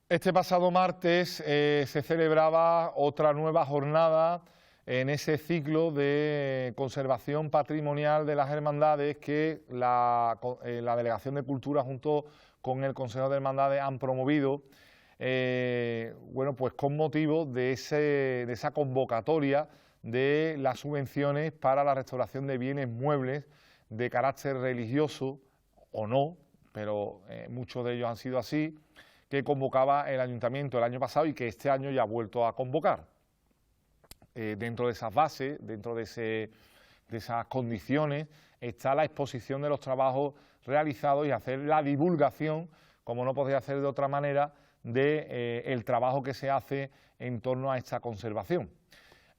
Este pasado martes se celebraba otra nueva jornada en ese ciclo de conservación patrimonial de las hermandades que la Delegación de Cultura junto con el Consejo de Hermandades han promovido, bueno, pues con motivo de esa convocatoria de las subvenciones para la restauración de bienes muebles de carácter religioso o no, pero muchos de ellos han sido así, que convocaba el Ayuntamiento el año pasado y que este año ya ha vuelto a convocar. Dentro de esas bases, dentro de esas condiciones, está la exposición de los trabajos realizados y hacer la divulgación, como no podría hacer de otra manera, del trabajo que se hace en torno a esta conservación.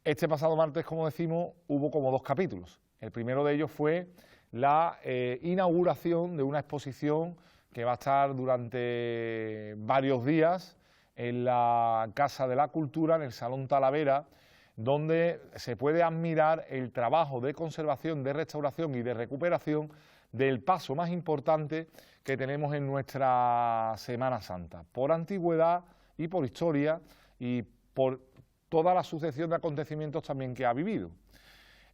Este pasado martes, como decimos, hubo como dos capítulos. El primero de ellos fue la inauguración de una exposición que va a estar durante varios días en la Casa de la Cultura, en el Salón Talavera, donde se puede admirar el trabajo de conservación, de restauración y de recuperación del paso más importante que tenemos en nuestra Semana Santa, por antigüedad y por historia y por toda la sucesión de acontecimientos también que ha vivido.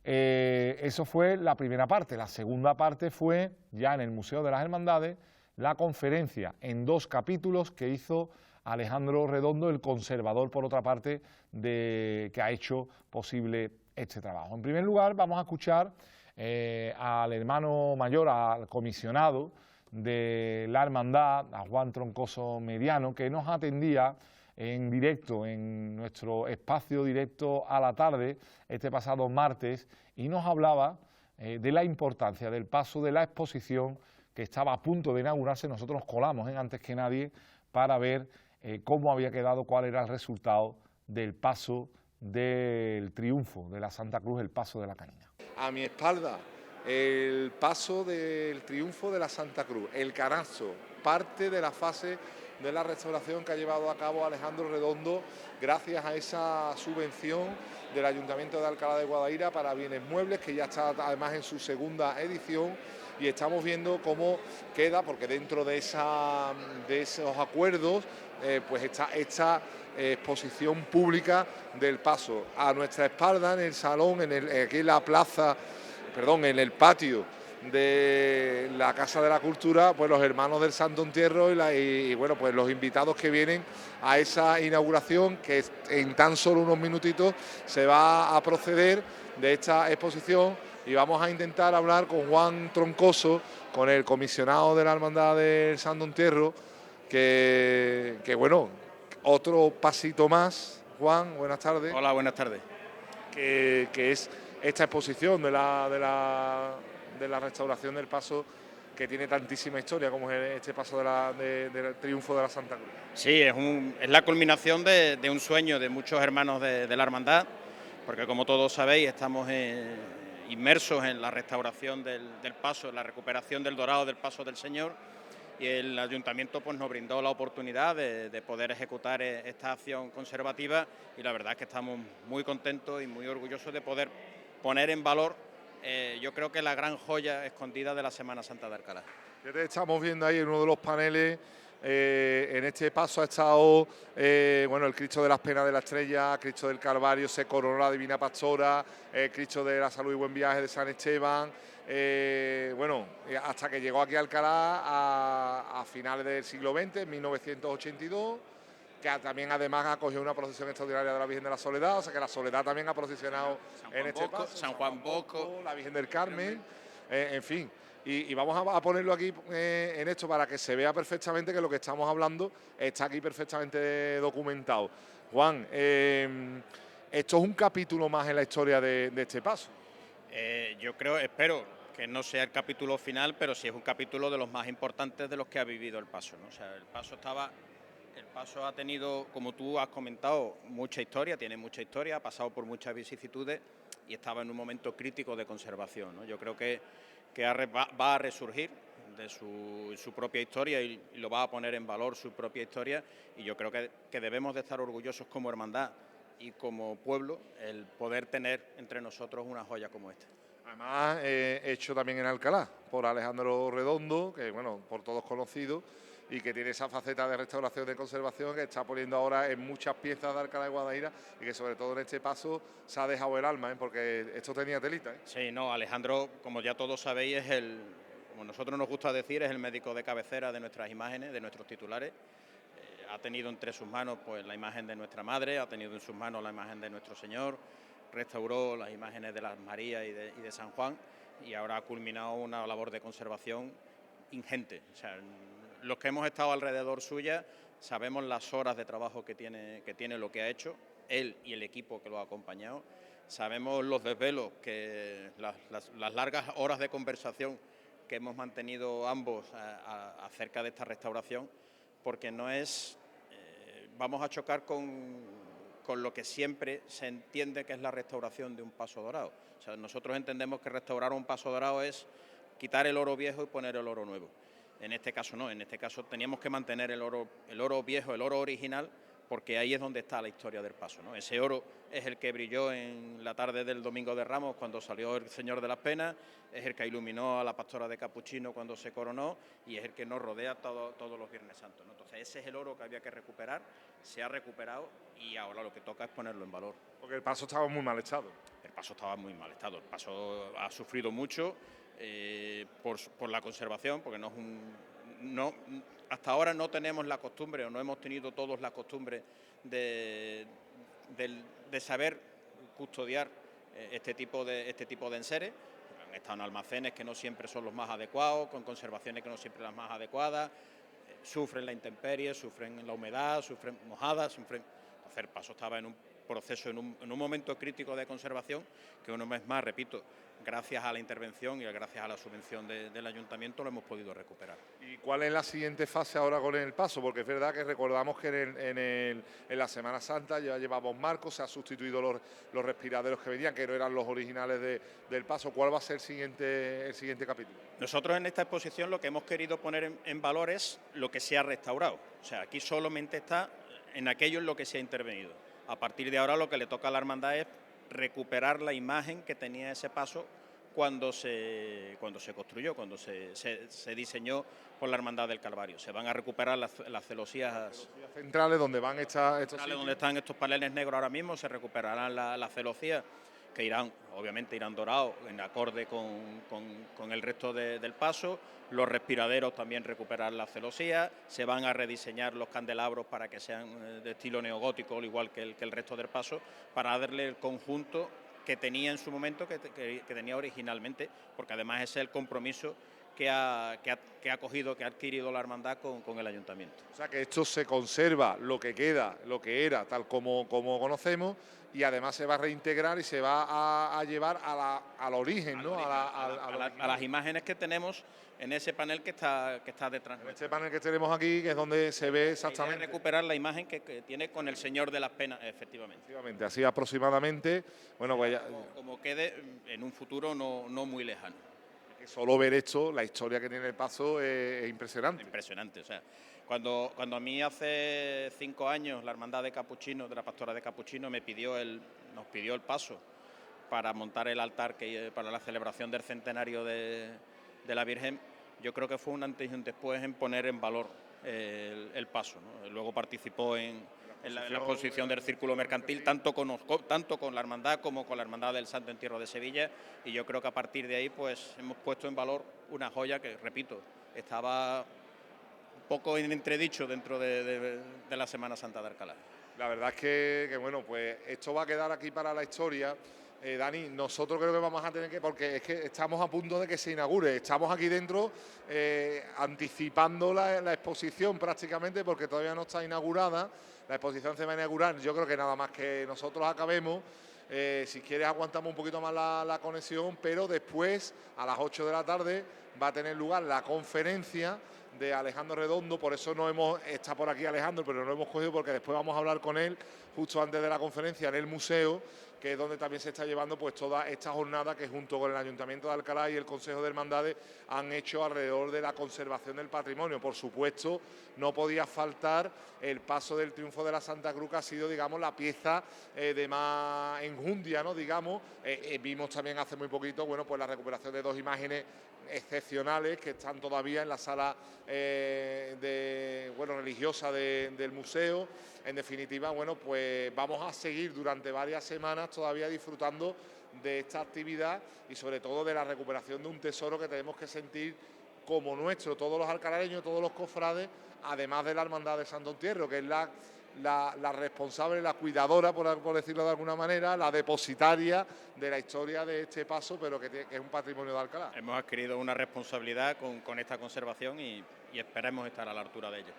Eso fue la primera parte. La segunda parte fue, ya en el Museo de las Hermandades, la conferencia en dos capítulos que hizo Alejandro Redondo, el conservador, por otra parte, que ha hecho posible este trabajo. En primer lugar, vamos a escuchar al hermano mayor, al comisionado de la hermandad, a Juan Troncoso Mediano, que nos atendía en directo, en nuestro espacio directo a la tarde, este pasado martes, y nos hablaba de la importancia del paso de la exposición que estaba a punto de inaugurarse. Nosotros nos colamos antes que nadie para ver cómo había quedado, cuál era el resultado del paso del triunfo de la Santa Cruz, el paso de la Canina. A mi espalda, el paso del triunfo de la Santa Cruz, el canasto, parte de la fase de la restauración que ha llevado a cabo Alejandro Redondo gracias a esa subvención del Ayuntamiento de Alcalá de Guadaira para bienes muebles, que ya está además en su segunda edición, y estamos viendo cómo queda, porque dentro de esos acuerdos pues está esta exposición pública del paso. A nuestra espalda, en el salón, aquí en la plaza, perdón, en el patio de la Casa de la Cultura, pues los hermanos del Santo Entierro y bueno, pues los invitados que vienen a esa inauguración, que en tan solo unos minutitos se va a proceder de esta exposición, y vamos a intentar hablar con Juan Troncoso, con el comisionado de la Hermandad del Santo Entierro, que bueno, otro pasito más. Juan, buenas tardes. Hola, buenas tardes. Que es esta exposición de la restauración del paso, que tiene tantísima historia como es este paso del triunfo de la Santa Cruz. Sí, es la culminación de un sueño de muchos hermanos de la hermandad, porque como todos sabéis estamos inmersos en la restauración del paso, en la recuperación del dorado del paso del Señor, y el ayuntamiento pues nos brindó la oportunidad de poder ejecutar esta acción conservativa, y la verdad es que estamos muy contentos y muy orgullosos de poder poner en valor yo creo que la gran joya escondida de la Semana Santa de Alcalá. Ya te estamos viendo ahí en uno de los paneles. En este paso ha estado bueno, el Cristo de las Penas de la Estrella, Cristo del Calvario, se coronó la Divina Pastora, Cristo de la Salud y Buen Viaje de San Esteban. Bueno, hasta que llegó aquí a Alcalá a finales del siglo XX, en 1982, que también además acogió una procesión extraordinaria de la Virgen de la Soledad, o sea que la Soledad también ha procesionado en este paso, San Juan Bosco, la Virgen del Carmen, en fin. Y vamos a ponerlo aquí en esto para que se vea perfectamente que lo que estamos hablando está aquí perfectamente documentado. Juan, esto es un capítulo más en la historia de este paso. Yo espero que no sea el capítulo final, pero sí es un capítulo de los más importantes de los que ha vivido el paso, ¿no? O sea, el paso ha tenido, como tú has comentado, mucha historia, tiene mucha historia, ha pasado por muchas vicisitudes y estaba en un momento crítico de conservación, ¿no? Yo creo que va a resurgir de su propia historia y lo va a poner en valor su propia historia, y yo creo que debemos de estar orgullosos como hermandad y como pueblo el poder tener entre nosotros una joya como esta. Además, hecho también en Alcalá por Alejandro Redondo, que bueno, por todos conocido, y que tiene esa faceta de restauración de conservación que está poniendo ahora en muchas piezas de Alcalá de Guadaira y que sobre todo en este paso se ha dejado el alma, porque esto tenía telita. Sí, no, Alejandro, como ya todos sabéis, como nosotros nos gusta decir, es el médico de cabecera de nuestras imágenes, de nuestros titulares. Ha tenido entre sus manos pues la imagen de nuestra madre, ha tenido en sus manos la imagen de nuestro Señor, restauró las imágenes de las Marías y de San Juan, y ahora ha culminado una labor de conservación ingente. O sea, los que hemos estado alrededor suya sabemos las horas de trabajo que tiene lo que ha hecho, él y el equipo que lo ha acompañado. Sabemos los desvelos, las largas horas de conversación que hemos mantenido ambos acerca de esta restauración, porque no es... vamos a chocar con lo que siempre se entiende que es la restauración de un paso dorado. O sea, nosotros entendemos que restaurar un paso dorado es quitar el oro viejo y poner el oro nuevo. En este caso no, en este caso teníamos que mantener el oro viejo, el oro original, porque ahí es donde está la historia del paso, ¿no? Ese oro es el que brilló en la tarde del Domingo de Ramos cuando salió el Señor de las Penas, es el que iluminó a la pastora de Capuchino cuando se coronó y es el que nos rodea todos los Viernes Santos, ¿no? Entonces ese es el oro que había que recuperar, se ha recuperado y ahora lo que toca es ponerlo en valor. Porque el paso estaba en muy mal estado. El paso estaba muy mal estado, el paso ha sufrido mucho por la conservación, porque no es hasta ahora no tenemos la costumbre, o no hemos tenido todos la costumbre de saber custodiar este tipo de enseres. Han estado en almacenes que no siempre son los más adecuados, con conservaciones que no siempre las más adecuadas, sufren la intemperie, sufren la humedad, sufren mojadas, Entonces el paso estaba en un proceso, en un momento crítico de conservación, que una vez más, repito, gracias a la intervención y gracias a la subvención del ayuntamiento lo hemos podido recuperar. ¿Y cuál es la siguiente fase ahora con el paso? Porque es verdad que recordamos que en la Semana Santa ya llevamos marcos, se han sustituido los respiraderos que venían, que no eran los originales del paso. ¿Cuál va a ser el siguiente capítulo? Nosotros en esta exposición lo que hemos querido poner en valor es lo que se ha restaurado. O sea, aquí solamente está en aquello en lo que se ha intervenido. A partir de ahora lo que le toca a la hermandad es recuperar la imagen que tenía ese paso cuando se construyó, cuando se diseñó por la Hermandad del Calvario. Se van a recuperar las celosías centrales donde van donde están estos paneles negros ahora mismo, se recuperarán las celosías que obviamente irán dorados en acorde con el resto del paso. Los respiraderos también recuperar las celosías, se van a rediseñar los candelabros para que sean de estilo neogótico, al igual que el resto del paso, para darle el conjunto que tenía en su momento, que tenía originalmente, porque además ese es el compromiso que ha adquirido la hermandad con el ayuntamiento. O sea que esto se conserva, lo que queda, lo que era, tal como conocemos, y además se va a reintegrar y se va a llevar al origen, ¿no? A las imágenes que tenemos en ese panel que está detrás. En este panel que tenemos aquí, que es donde se ve exactamente. Recuperar la imagen que tiene con el Señor de las Penas, efectivamente. Efectivamente, así aproximadamente. Bueno, pues ya, como quede en un futuro no muy lejano. Solo ver esto, la historia que tiene el paso es impresionante. Impresionante, o sea, cuando a mí hace 5 años la hermandad de Capuchino, de la pastora de Capuchino, nos pidió el paso para montar el altar para la celebración del centenario de la Virgen, yo creo que fue un antes y un después en poner en valor el paso, ¿no? Luego participó en la exposición del Círculo Mercantil, tanto con la hermandad como con la Hermandad del Santo Entierro de Sevilla, y yo creo que a partir de ahí pues hemos puesto en valor una joya que, repito, estaba un poco en entredicho dentro de la Semana Santa de Alcalá. La verdad es que bueno, pues esto va a quedar aquí para la historia. Dani, nosotros creo que vamos a tener que, porque es que estamos a punto de que se inaugure, estamos aquí dentro anticipando la exposición prácticamente, porque todavía no está inaugurada. La exposición se va a inaugurar, yo creo que nada más que nosotros acabemos. Si quieres aguantamos un poquito más la conexión, pero después a las 8 de la tarde va a tener lugar la conferencia de Alejandro Redondo. Por eso está por aquí Alejandro, pero no lo hemos cogido porque después vamos a hablar con él justo antes de la conferencia en el museo, que es donde también se está llevando pues toda esta jornada que junto con el Ayuntamiento de Alcalá y el Consejo de Hermandades han hecho alrededor de la conservación del patrimonio. Por supuesto, no podía faltar el paso del triunfo de la Santa Cruz, que ha sido, digamos, la pieza de más enjundia, ¿no? Digamos, vimos también hace muy poquito, bueno, pues la recuperación de 2 imágenes excepcionales que están todavía en la sala religiosa del museo. En definitiva, bueno, pues vamos a seguir durante varias semanas todavía disfrutando de esta actividad y sobre todo de la recuperación de un tesoro que tenemos que sentir como nuestro, todos los alcalareños, todos los cofrades, además de la Hermandad de Santo Entierro, que es la responsable, la cuidadora, por decirlo de alguna manera, la depositaria de la historia de este paso, pero que es un patrimonio de Alcalá. Hemos adquirido una responsabilidad con esta conservación y esperemos estar a la altura de ella.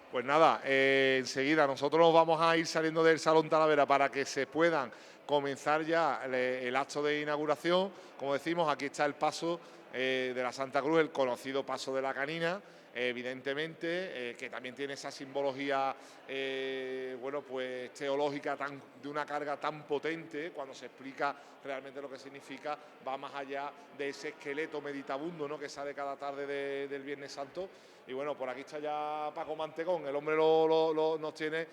Pues nada, enseguida nosotros nos vamos a ir saliendo del Salón Talavera para que se puedan comenzar ya el acto de inauguración. Como decimos, aquí está el paso de la Santa Cruz, el conocido paso de la Canina, evidentemente, que también tiene esa simbología pues teológica de una carga tan potente. Cuando se explica realmente lo que significa, va más allá de ese esqueleto meditabundo, ¿no?, que sale cada tarde del Viernes Santo. Y bueno, por aquí está ya Paco Mantecón, el hombre nos tiene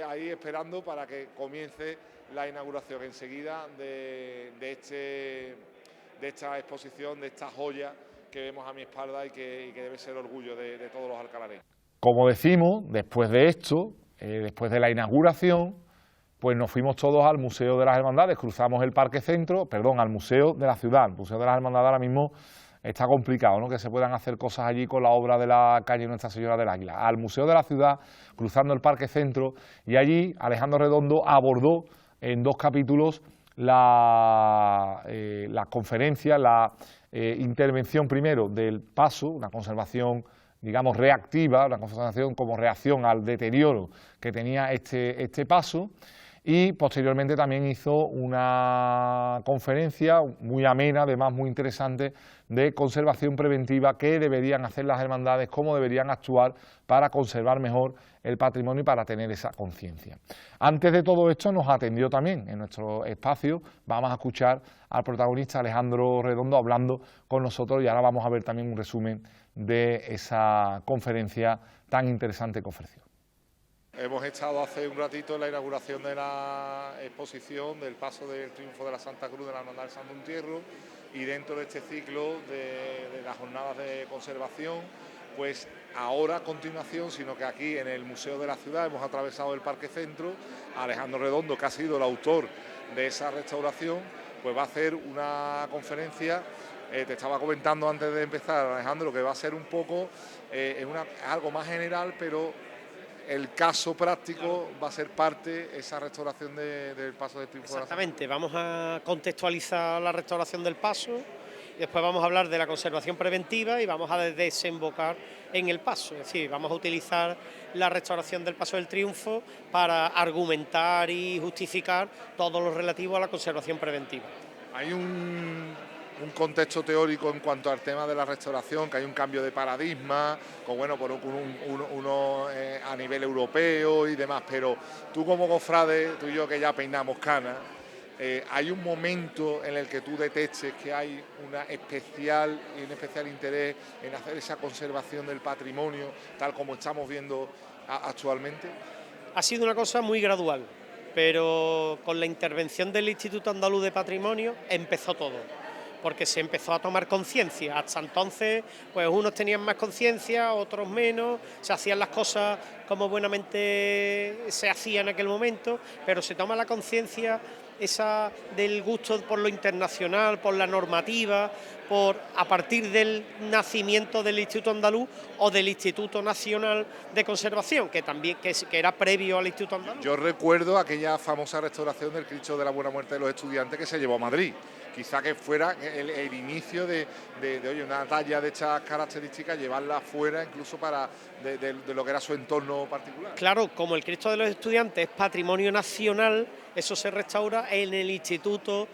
ahí esperando para que comience la inauguración enseguida de esta exposición, de esta joya que vemos a mi espalda y que debe ser orgullo de todos los alcalareños. Como decimos, después de esto, después de la inauguración, pues nos fuimos todos al Museo de las Hermandades, cruzamos el Parque Centro, al Museo de la Ciudad. El Museo de las Hermandades ahora mismo está complicado, ¿no?, que se puedan hacer cosas allí con la obra de la calle Nuestra Señora del Águila. Al Museo de la Ciudad, cruzando el Parque Centro, y allí Alejandro Redondo abordó en 2 capítulos la conferencia, la intervención primero del paso, una conservación, digamos, reactiva, una conservación como reacción al deterioro que tenía este paso, y posteriormente también hizo una conferencia muy amena, además muy interesante, de conservación preventiva, qué deberían hacer las hermandades, cómo deberían actuar para conservar mejor el patrimonio y para tener esa conciencia. Antes de todo esto nos atendió también en nuestro espacio, vamos a escuchar al protagonista Alejandro Redondo hablando con nosotros y ahora vamos a ver también un resumen de esa conferencia tan interesante que ofreció. Hemos estado hace un ratito en la inauguración de la exposición del paso del triunfo de la Santa Cruz de la Hermandad de Santo Entierro, y dentro de este ciclo de las jornadas de conservación, pues ahora a continuación, sino que aquí en el Museo de la Ciudad hemos atravesado el Parque Centro. Alejandro Redondo, que ha sido el autor de esa restauración, pues va a hacer una conferencia. Te estaba comentando antes de empezar, Alejandro, que va a ser un poco algo más general, pero el caso práctico va a ser parte esa restauración del paso del triunfo. Exactamente, vamos a contextualizar la restauración del paso, y después vamos a hablar de la conservación preventiva y vamos a desembocar en el paso. Es decir, vamos a utilizar la restauración del paso del triunfo para argumentar y justificar todo lo relativo a la conservación preventiva. Hay un contexto teórico en cuanto al tema de la restauración, que hay un cambio de paradigma, por uno a nivel europeo y demás, pero tú como cofrade, tú y yo que ya peinamos canas, hay un momento en el que tú detectes que hay un especial interés en hacer esa conservación del patrimonio, tal como estamos viendo actualmente. Ha sido una cosa muy gradual, pero con la intervención del Instituto Andaluz de Patrimonio empezó todo, porque se empezó a tomar conciencia. Hasta entonces, pues unos tenían más conciencia, otros menos, se hacían las cosas como buenamente se hacían en aquel momento, pero se toma la conciencia esa del gusto por lo internacional, por la normativa, a partir del nacimiento del Instituto Andaluz o del Instituto Nacional de Conservación, que era previo al Instituto Andaluz. Yo recuerdo aquella famosa restauración del Cristo de la Buena Muerte de los Estudiantes que se llevó a Madrid. Quizá que fuera el inicio de una talla de estas características, llevarla fuera incluso de lo que era su entorno particular. Claro, como el Cristo de los Estudiantes es patrimonio nacional, eso se restaura en el Instituto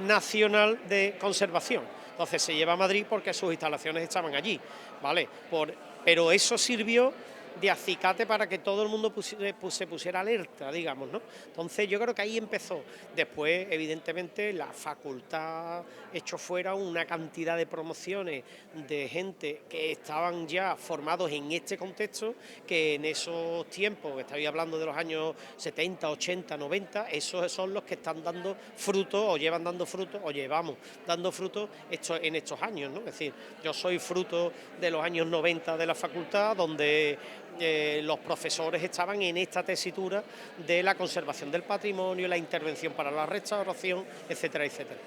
Nacional de Conservación. Entonces se lleva a Madrid porque sus instalaciones estaban allí, ¿vale? Pero eso sirvió de acicate para que todo el mundo se pusiera alerta, digamos, ¿no? Entonces yo creo que ahí empezó. Después, evidentemente, la facultad echó fuera una cantidad de promociones de gente que estaban ya formados en este contexto, que en esos tiempos, que estáis hablando de los años 70, 80, 90, esos son los que están dando frutos, o llevan dando frutos, o llevamos dando frutos en estos años, ¿no? Es decir, yo soy fruto de los años 90 de la facultad, donde los profesores estaban en esta tesitura de la conservación del patrimonio, la intervención para la restauración, etcétera, etcétera.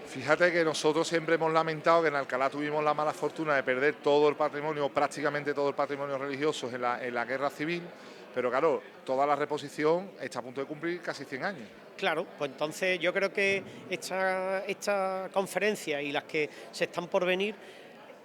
Fíjate que nosotros siempre hemos lamentado que en Alcalá tuvimos la mala fortuna de perder todo el patrimonio, prácticamente todo el patrimonio religioso en la guerra civil, pero claro, toda la reposición está a punto de cumplir casi 100 años. Claro, pues entonces yo creo que esta conferencia y las que se están por venir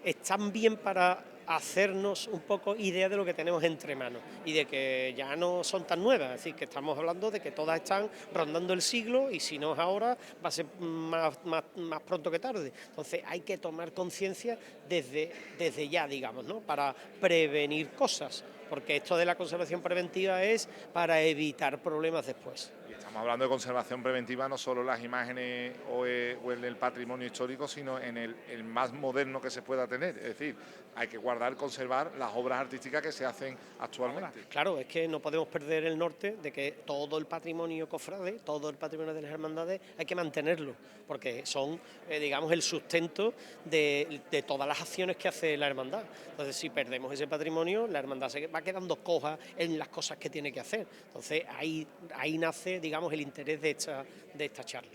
están bien para hacernos un poco idea de lo que tenemos entre manos y de que ya no son tan nuevas, es decir, que estamos hablando de que todas están rondando el siglo y si no es ahora va a ser más pronto que tarde. Entonces hay que tomar conciencia desde ya, digamos, ¿no? Para prevenir cosas, porque esto de la conservación preventiva es para evitar problemas después. Estamos hablando de conservación preventiva no solo en las imágenes o en el patrimonio histórico, sino en el más moderno que se pueda tener. Es decir, hay que guardar, conservar las obras artísticas que se hacen actualmente. Claro, es que no podemos perder el norte de que todo el patrimonio cofrade, todo el patrimonio de las hermandades, hay que mantenerlo, porque son, digamos, el sustento de todas las acciones que hace la hermandad. Entonces, si perdemos ese patrimonio, la hermandad se va quedando coja en las cosas que tiene que hacer. Entonces, ahí nace, digamos, el interés de esta charla.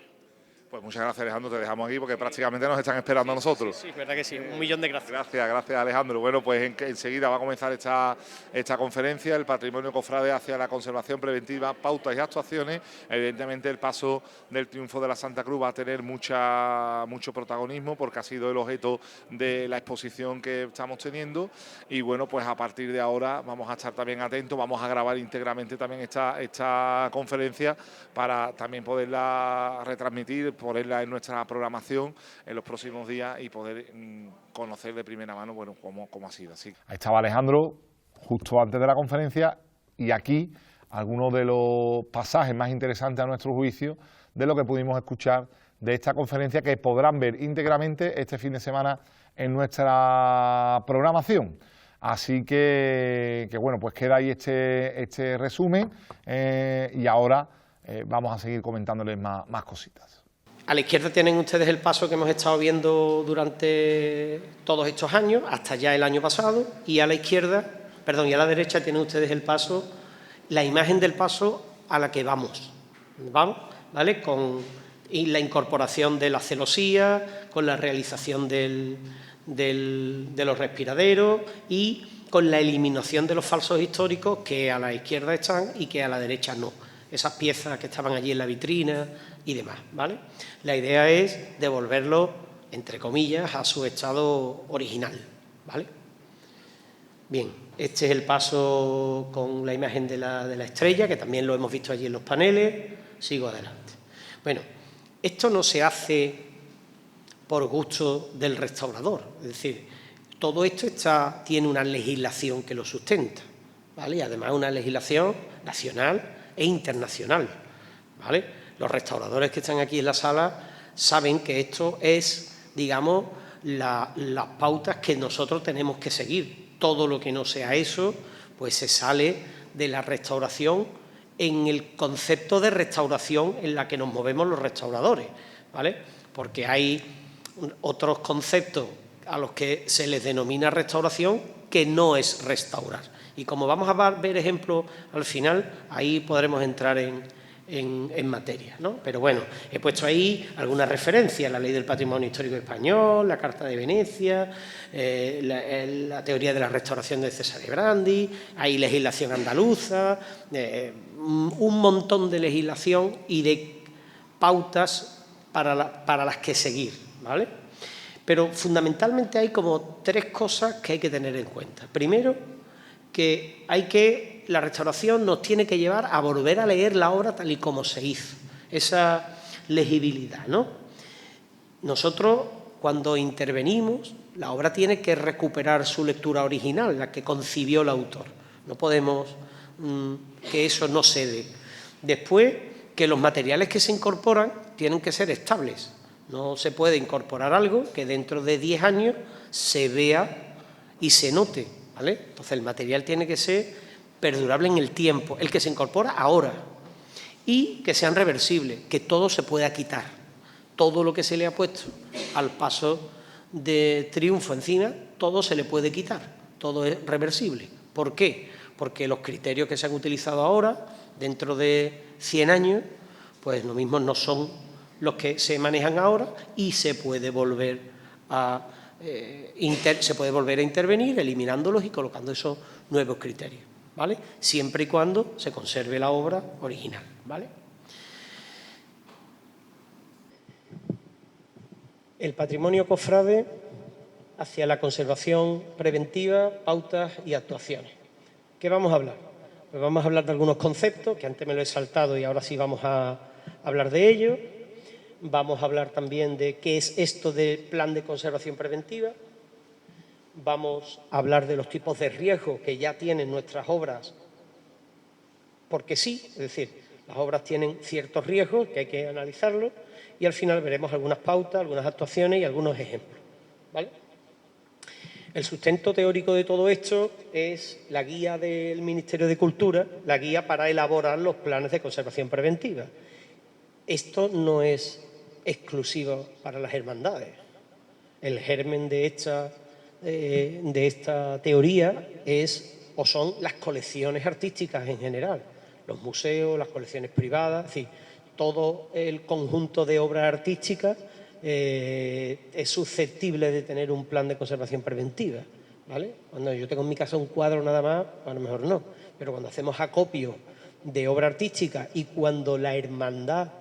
Pues muchas gracias, Alejandro, te dejamos aquí porque prácticamente nos están esperando a nosotros. Sí, verdad que sí, 1.000.000 de gracias. Gracias, Alejandro. Bueno, pues enseguida va a comenzar esta conferencia, el patrimonio cofrade hacia la conservación preventiva, pautas y actuaciones. Evidentemente el paso del triunfo de la Santa Cruz va a tener mucho protagonismo porque ha sido el objeto de la exposición que estamos teniendo y bueno, pues a partir de ahora vamos a estar también atentos, vamos a grabar íntegramente también esta conferencia para también poderla retransmitir, ponerla en nuestra programación en los próximos días y poder conocer de primera mano, bueno, cómo ha sido. Así. Ahí estaba Alejandro justo antes de la conferencia y aquí algunos de los pasajes más interesantes a nuestro juicio de lo que pudimos escuchar de esta conferencia que podrán ver íntegramente este fin de semana en nuestra programación. Así que bueno, pues queda ahí este resumen y ahora vamos a seguir comentándoles más cositas. A la izquierda tienen ustedes el paso que hemos estado viendo durante todos estos años, hasta ya el año pasado, y a la la derecha tienen ustedes el paso, la imagen del paso a la que vamos, ¿vale? Con la incorporación de la celosía, con la realización de los respiraderos y con la eliminación de los falsos históricos que a la izquierda están y que a la derecha no. Esas piezas que estaban allí en la vitrina y demás, ¿vale? La idea es devolverlo, entre comillas, a su estado original, ¿vale? Bien, este es el paso con la imagen de la estrella, que también lo hemos visto allí en los paneles. Sigo adelante. Bueno, esto no se hace por gusto del restaurador, es decir, todo esto tiene una legislación que lo sustenta, ¿vale? Y además una legislación nacional e internacional, ¿vale? Los restauradores que están aquí en la sala saben que esto es, digamos, las pautas que nosotros tenemos que seguir. Todo lo que no sea eso, pues se sale de la restauración en el concepto de restauración en la que nos movemos los restauradores, ¿vale? Porque hay otros conceptos a los que se les denomina restauración que no es restaurar. Y como vamos a ver ejemplos al final, ahí podremos entrar en materia, ¿no? Pero bueno, he puesto ahí algunas referencias, la Ley del Patrimonio Histórico Español, la Carta de Venecia, la teoría de la restauración de Cesare Brandi, hay legislación andaluza, un montón de legislación y de pautas para las que seguir, ¿vale? Pero fundamentalmente hay como tres cosas que hay que tener en cuenta. Primero, que la restauración nos tiene que llevar a volver a leer la obra tal y como se hizo, esa legibilidad, ¿no? Nosotros, cuando intervenimos, la obra tiene que recuperar su lectura original, la que concibió el autor, No podemos que eso no cede. Después, que los materiales que se incorporan tienen que ser estables. No se puede incorporar algo que dentro de 10 años se vea y se note, ¿vale? Entonces, el material tiene que ser perdurable en el tiempo, el que se incorpora ahora, y que sean reversibles, que todo se pueda quitar. Todo lo que se le ha puesto al paso de Triunfo encima, todo se le puede quitar, todo es reversible. ¿Por qué? Porque los criterios que se han utilizado ahora, dentro de 100 años, pues lo mismo no son los que se manejan ahora y se puede volver a intervenir eliminándolos y colocando esos nuevos criterios, ¿vale? Siempre y cuando se conserve la obra original, ¿vale? El patrimonio cofrade hacia la conservación preventiva, pautas y actuaciones. ¿Qué vamos a hablar? Pues vamos a hablar de algunos conceptos, que antes me lo he saltado y ahora sí vamos a hablar de ello. Vamos a hablar también de qué es esto de plan de conservación preventiva. Vamos a hablar de los tipos de riesgo que ya tienen nuestras obras, porque sí, es decir, las obras tienen ciertos riesgos que hay que analizarlos y al final veremos algunas pautas, algunas actuaciones y algunos ejemplos, ¿vale? El sustento teórico de todo esto es la guía del Ministerio de Cultura, la guía para elaborar los planes de conservación preventiva. Esto no es exclusivo para las hermandades. El germen de esta teoría son las colecciones artísticas en general, los museos, las colecciones privadas, es decir, todo el conjunto de obras artísticas es susceptible de tener un plan de conservación preventiva, ¿vale? Cuando yo tengo en mi casa un cuadro nada más, a lo mejor no, pero cuando hacemos acopio de obra artística y cuando la hermandad,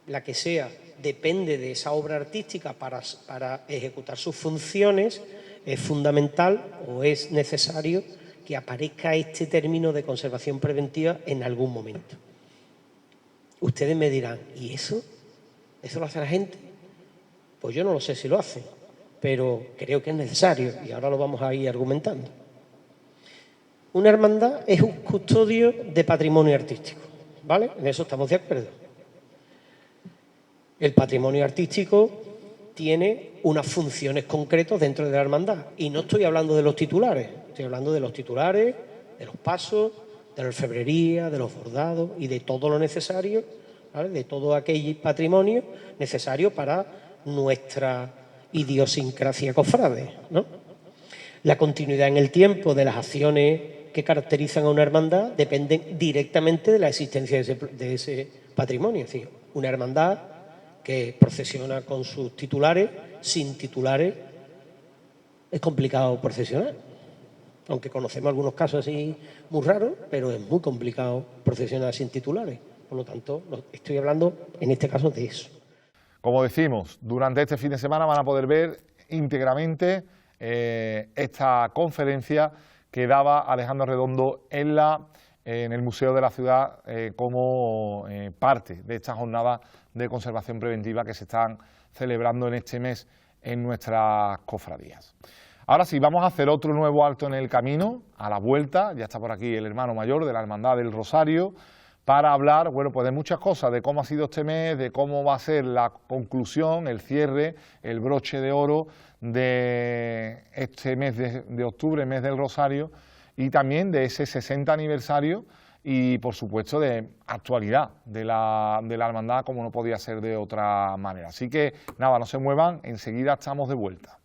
la que sea, depende de esa obra artística para ejecutar sus funciones, es fundamental o es necesario que aparezca este término de conservación preventiva en algún momento. Ustedes me dirán, ¿y eso? ¿Eso lo hace la gente? Pues yo no lo sé si lo hace, pero creo que es necesario y ahora lo vamos a ir argumentando. Una hermandad es un custodio de patrimonio artístico, ¿vale? En eso estamos de acuerdo. El patrimonio artístico tiene unas funciones concretas dentro de la hermandad y no estoy hablando de los titulares, estoy hablando de los titulares, de los pasos, de la orfebrería, de los bordados y de todo lo necesario, ¿vale? De todo aquel patrimonio necesario para nuestra idiosincrasia cofrade, ¿no? La continuidad en el tiempo de las acciones que caracterizan a una hermandad dependen directamente de la existencia de ese patrimonio. Es decir, una hermandad que procesiona con sus titulares, sin titulares, es complicado procesionar. Aunque conocemos algunos casos así muy raros, pero es muy complicado procesionar sin titulares. Por lo tanto, estoy hablando en este caso de eso. Como decimos, durante este fin de semana van a poder ver íntegramente esta conferencia que daba Alejandro Redondo en el Museo de la Ciudad como parte de esta jornada de conservación preventiva que se están celebrando en este mes en nuestras cofradías. Ahora sí, vamos a hacer otro nuevo alto en el camino, a la vuelta, ya está por aquí el hermano mayor de la Hermandad del Rosario, para hablar, bueno, pues de muchas cosas, de cómo ha sido este mes, de cómo va a ser la conclusión, el cierre, el broche de oro de este mes de octubre, mes del Rosario, y también de ese 60 aniversario y, por supuesto, de actualidad de la hermandad, como no podía ser de otra manera. Así que, nada, no se muevan, enseguida estamos de vuelta.